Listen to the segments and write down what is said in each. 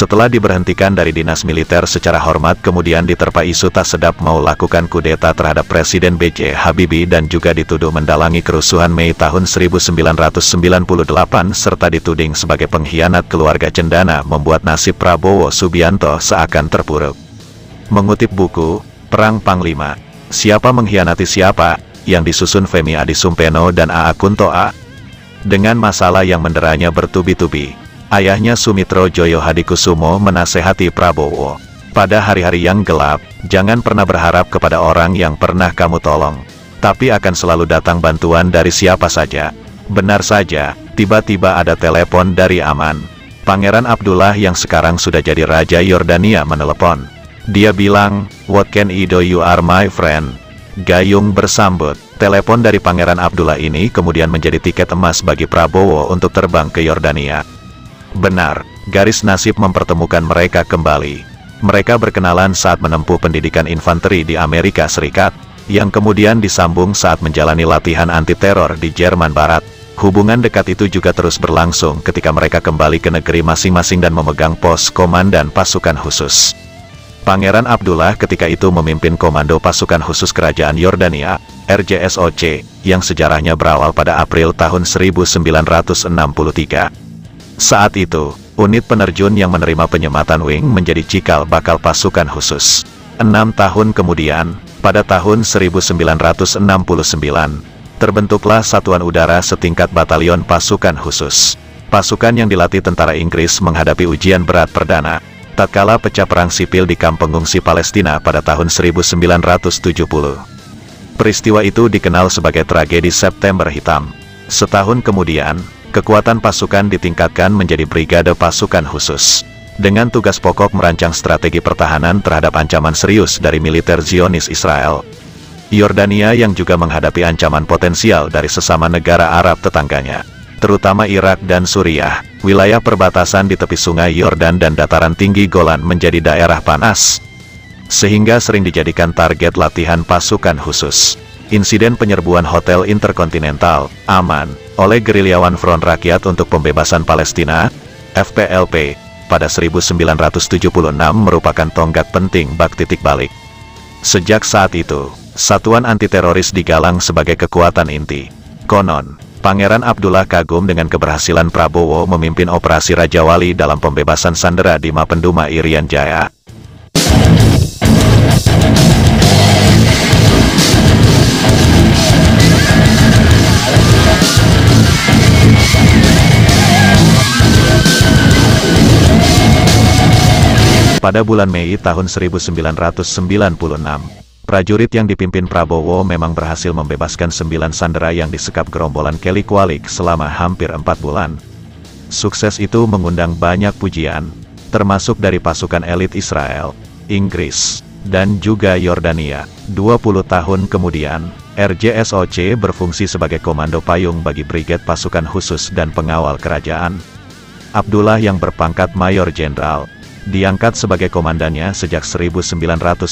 Setelah diberhentikan dari dinas militer secara hormat, kemudian diterpa isu tak sedap mau lakukan kudeta terhadap Presiden B.J. Habibie dan juga dituduh mendalangi kerusuhan Mei tahun 1998 serta dituding sebagai pengkhianat keluarga cendana, membuat nasib Prabowo Subianto seakan terpuruk. Mengutip buku Perang Panglima, Siapa Mengkhianati Siapa, yang disusun Femi Adisumpeno dan A.A. Kunto A. Dengan masalah yang menderanya bertubi-tubi, ayahnya Sumitro Joyo Hadikusumo menasehati Prabowo, pada hari-hari yang gelap, jangan pernah berharap kepada orang yang pernah kamu tolong, tapi akan selalu datang bantuan dari siapa saja. Benar saja, tiba-tiba ada telepon dari Aman. Pangeran Abdullah yang sekarang sudah jadi Raja Yordania menelepon. Dia bilang, "What can I do, you are my friend." Gayung bersambut. Telepon dari Pangeran Abdullah ini kemudian menjadi tiket emas bagi Prabowo untuk terbang ke Yordania. Benar, garis nasib mempertemukan mereka kembali. Mereka berkenalan saat menempuh pendidikan infanteri di Amerika Serikat, yang kemudian disambung saat menjalani latihan anti-teror di Jerman Barat. Hubungan dekat itu juga terus berlangsung ketika mereka kembali ke negeri masing-masing dan memegang pos komandan pasukan khusus. Pangeran Abdullah ketika itu memimpin Komando Pasukan Khusus Kerajaan Yordania, RJSOC, yang sejarahnya berawal pada April tahun 1963. Saat itu, unit penerjun yang menerima penyematan wing menjadi cikal bakal pasukan khusus. 6 tahun kemudian, pada tahun 1969, terbentuklah Satuan Udara setingkat Batalion Pasukan Khusus. Pasukan yang dilatih tentara Inggris menghadapi ujian berat perdana, tatkala pecah perang sipil di kamp pengungsi Palestina pada tahun 1970. Peristiwa itu dikenal sebagai tragedi September Hitam. Setahun kemudian, kekuatan pasukan ditingkatkan menjadi Brigade Pasukan Khusus, dengan tugas pokok merancang strategi pertahanan terhadap ancaman serius dari militer Zionis Israel. Yordania yang juga menghadapi ancaman potensial dari sesama negara Arab tetangganya, terutama Irak dan Suriah. Wilayah perbatasan di tepi sungai Yordan dan dataran tinggi Golan menjadi daerah panas, sehingga sering dijadikan target latihan pasukan khusus. Insiden penyerbuan Hotel Intercontinental, Aman, oleh gerilyawan Front Rakyat untuk Pembebasan Palestina, FPLP, pada 1976 merupakan tonggak penting bak titik balik. Sejak saat itu, satuan anti-teroris digalang sebagai kekuatan inti. Konon, Pangeran Abdullah kagum dengan keberhasilan Prabowo memimpin Operasi Raja Wali dalam pembebasan sandera di Mapenduma Irian Jaya. Pada bulan Mei tahun 1996, prajurit yang dipimpin Prabowo memang berhasil membebaskan 9 sandera yang disekap gerombolan Kelly Kwalik selama hampir 4 bulan. Sukses itu mengundang banyak pujian, termasuk dari pasukan elit Israel, Inggris, dan juga Yordania. 20 tahun kemudian, RJSOC berfungsi sebagai komando payung bagi Brigade Pasukan Khusus dan Pengawal Kerajaan. Abdullah yang berpangkat Mayor Jenderal, diangkat sebagai komandannya sejak 1996.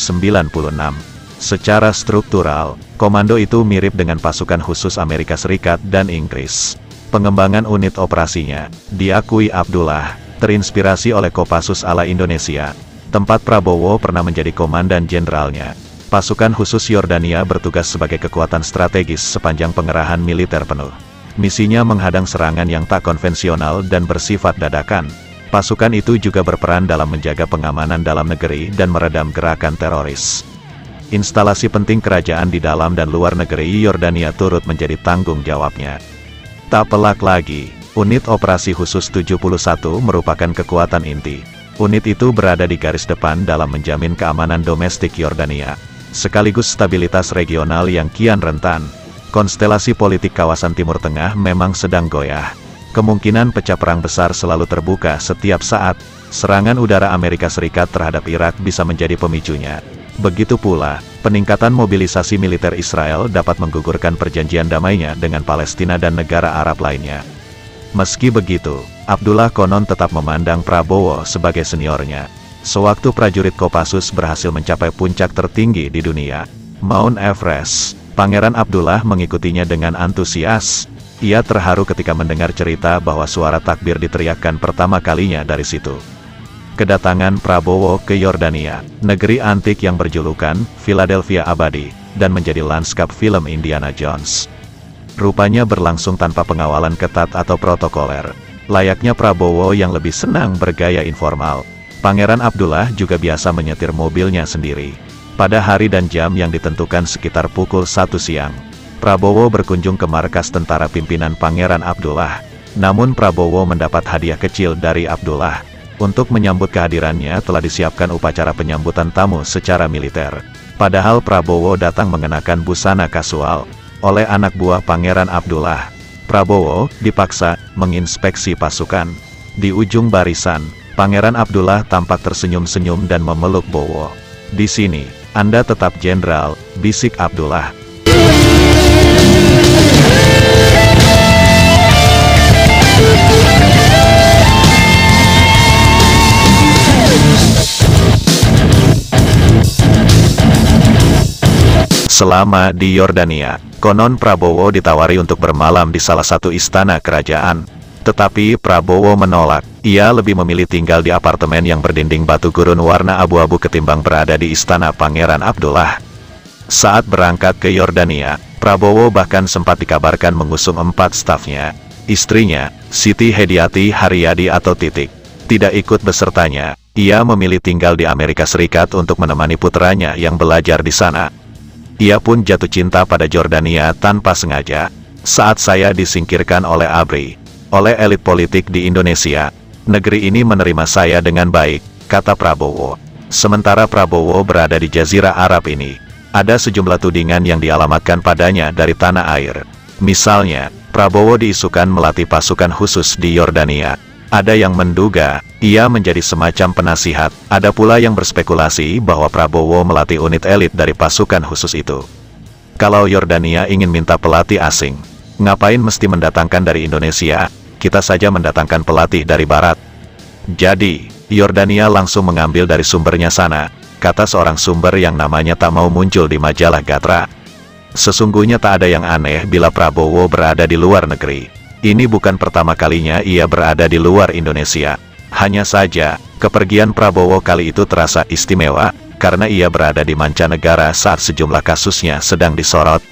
Secara struktural, komando itu mirip dengan pasukan khusus Amerika Serikat dan Inggris. Pengembangan unit operasinya, diakui Abdullah, terinspirasi oleh Kopassus ala Indonesia, tempat Prabowo pernah menjadi komandan jenderalnya. Pasukan khusus Yordania bertugas sebagai kekuatan strategis sepanjang pengerahan militer penuh. Misinya menghadang serangan yang tak konvensional dan bersifat dadakan. Pasukan itu juga berperan dalam menjaga pengamanan dalam negeri dan meredam gerakan teroris. Instalasi penting kerajaan di dalam dan luar negeri Yordania turut menjadi tanggung jawabnya. Tak pelak lagi, unit operasi khusus 71 merupakan kekuatan inti. Unit itu berada di garis depan dalam menjamin keamanan domestik Yordania, sekaligus stabilitas regional yang kian rentan. Konstelasi politik kawasan Timur Tengah memang sedang goyah. Kemungkinan pecah perang besar selalu terbuka setiap saat. Serangan udara Amerika Serikat terhadap Irak bisa menjadi pemicunya. Begitu pula, peningkatan mobilisasi militer Israel dapat menggugurkan perjanjian damainya dengan Palestina dan negara Arab lainnya. Meski begitu, Abdullah konon tetap memandang Prabowo sebagai seniornya. Sewaktu prajurit Kopassus berhasil mencapai puncak tertinggi di dunia, Mount Everest, Pangeran Abdullah mengikutinya dengan antusias. Ia terharu ketika mendengar cerita bahwa suara takbir diteriakkan pertama kalinya dari situ. Kedatangan Prabowo ke Yordania, negeri antik yang berjulukan Philadelphia Abadi, dan menjadi lanskap film Indiana Jones. Rupanya berlangsung tanpa pengawalan ketat atau protokoler. Layaknya Prabowo yang lebih senang bergaya informal, Pangeran Abdullah juga biasa menyetir mobilnya sendiri. Pada hari dan jam yang ditentukan sekitar pukul 1 siang, Prabowo berkunjung ke markas tentara pimpinan Pangeran Abdullah. Namun Prabowo mendapat hadiah kecil dari Abdullah. Untuk menyambut kehadirannya telah disiapkan upacara penyambutan tamu secara militer. Padahal Prabowo datang mengenakan busana kasual. Oleh anak buah Pangeran Abdullah, Prabowo dipaksa menginspeksi pasukan. Di ujung barisan, Pangeran Abdullah tampak tersenyum-senyum dan memeluk Bowo. "Di sini, Anda tetap jenderal," bisik Abdullah. Selama di Yordania, konon Prabowo ditawari untuk bermalam di salah satu istana kerajaan. Tetapi Prabowo menolak. Ia lebih memilih tinggal di apartemen yang berdinding batu gurun warna abu-abu ketimbang berada di istana Pangeran Abdullah. Saat berangkat ke Yordania, Prabowo bahkan sempat dikabarkan mengusung 4 stafnya. Istrinya, Siti Hediati Haryadi atau Titik, tidak ikut besertanya. Ia memilih tinggal di Amerika Serikat untuk menemani putranya yang belajar di sana. Ia pun jatuh cinta pada Yordania tanpa sengaja. "Saat saya disingkirkan oleh ABRI, oleh elit politik di Indonesia, negeri ini menerima saya dengan baik," kata Prabowo. Sementara Prabowo berada di Jazirah Arab ini, ada sejumlah tudingan yang dialamatkan padanya dari tanah air. Misalnya, Prabowo diisukan melatih pasukan khusus di Yordania. Ada yang menduga, ia menjadi semacam penasihat. Ada pula yang berspekulasi bahwa Prabowo melatih unit elit dari pasukan khusus itu. Kalau Yordania ingin minta pelatih asing, ngapain mesti mendatangkan dari Indonesia? Kita saja mendatangkan pelatih dari Barat. Jadi, Yordania langsung mengambil dari sumbernya sana, kata seorang sumber yang namanya tak mau muncul di majalah Gatra. Sesungguhnya tak ada yang aneh bila Prabowo berada di luar negeri. Ini bukan pertama kalinya ia berada di luar Indonesia. Hanya saja, kepergian Prabowo kali itu terasa istimewa, karena ia berada di mancanegara saat sejumlah kasusnya sedang disorot.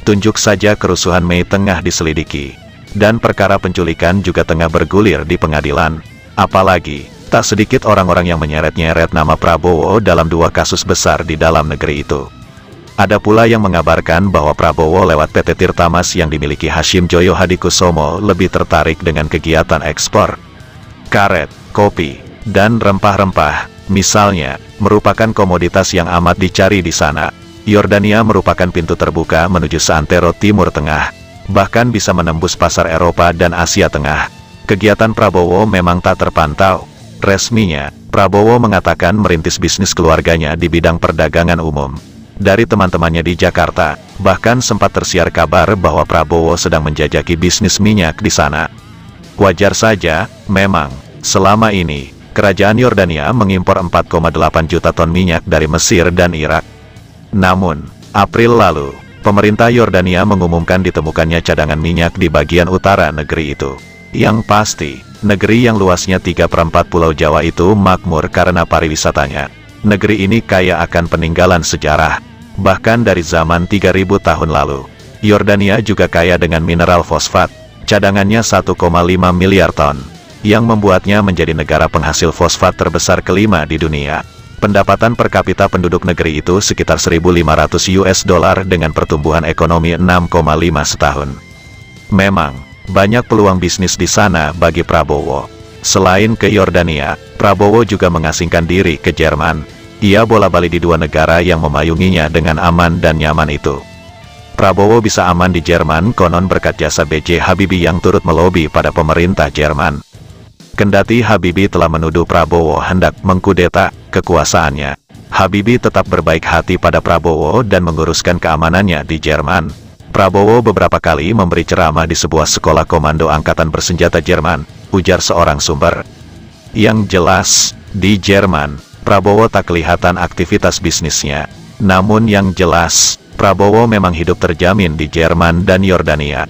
Tunjuk saja kerusuhan Mei tengah diselidiki, dan perkara penculikan juga tengah bergulir di pengadilan. Apalagi, tak sedikit orang-orang yang menyeret-nyeret nama Prabowo dalam 2 kasus besar di dalam negeri itu. Ada pula yang mengabarkan bahwa Prabowo lewat PT Tirtamas yang dimiliki Hashim Joyo Hadikusumo lebih tertarik dengan kegiatan ekspor karet, kopi, dan rempah-rempah. Misalnya, merupakan komoditas yang amat dicari di sana. Yordania merupakan pintu terbuka menuju seantero Timur Tengah, bahkan bisa menembus pasar Eropa dan Asia Tengah. Kegiatan Prabowo memang tak terpantau. Resminya, Prabowo mengatakan merintis bisnis keluarganya di bidang perdagangan umum. Dari teman-temannya di Jakarta, bahkan sempat tersiar kabar bahwa Prabowo sedang menjajaki bisnis minyak di sana. Wajar saja, memang, selama ini, kerajaan Yordania mengimpor 4,8 juta ton minyak dari Mesir dan Irak. Namun, April lalu, pemerintah Yordania mengumumkan ditemukannya cadangan minyak di bagian utara negeri itu. Yang pasti, negeri yang luasnya 3/4 Pulau Jawa itu makmur karena pariwisatanya. Negeri ini kaya akan peninggalan sejarah, bahkan dari zaman 3000 tahun lalu. Yordania juga kaya dengan mineral fosfat, cadangannya 1,5 miliar ton, yang membuatnya menjadi negara penghasil fosfat terbesar kelima di dunia. Pendapatan per kapita penduduk negeri itu sekitar $1.500 dengan pertumbuhan ekonomi 6,5 setahun. Memang, banyak peluang bisnis di sana bagi Prabowo. Selain ke Yordania, Prabowo juga mengasingkan diri ke Jerman. Ia bola-balik di 2 negara yang memayunginya dengan aman dan nyaman itu. Prabowo bisa aman di Jerman konon berkat jasa B.J. Habibie yang turut melobi pada pemerintah Jerman. Kendati Habibie telah menuduh Prabowo hendak mengkudeta kekuasaannya, Habibie tetap berbaik hati pada Prabowo dan menguruskan keamanannya di Jerman. Prabowo beberapa kali memberi ceramah di sebuah sekolah komando angkatan bersenjata Jerman, ujar seorang sumber. Yang jelas, di Jerman, Prabowo tak kelihatan aktivitas bisnisnya. Namun yang jelas, Prabowo memang hidup terjamin di Jerman dan Yordania.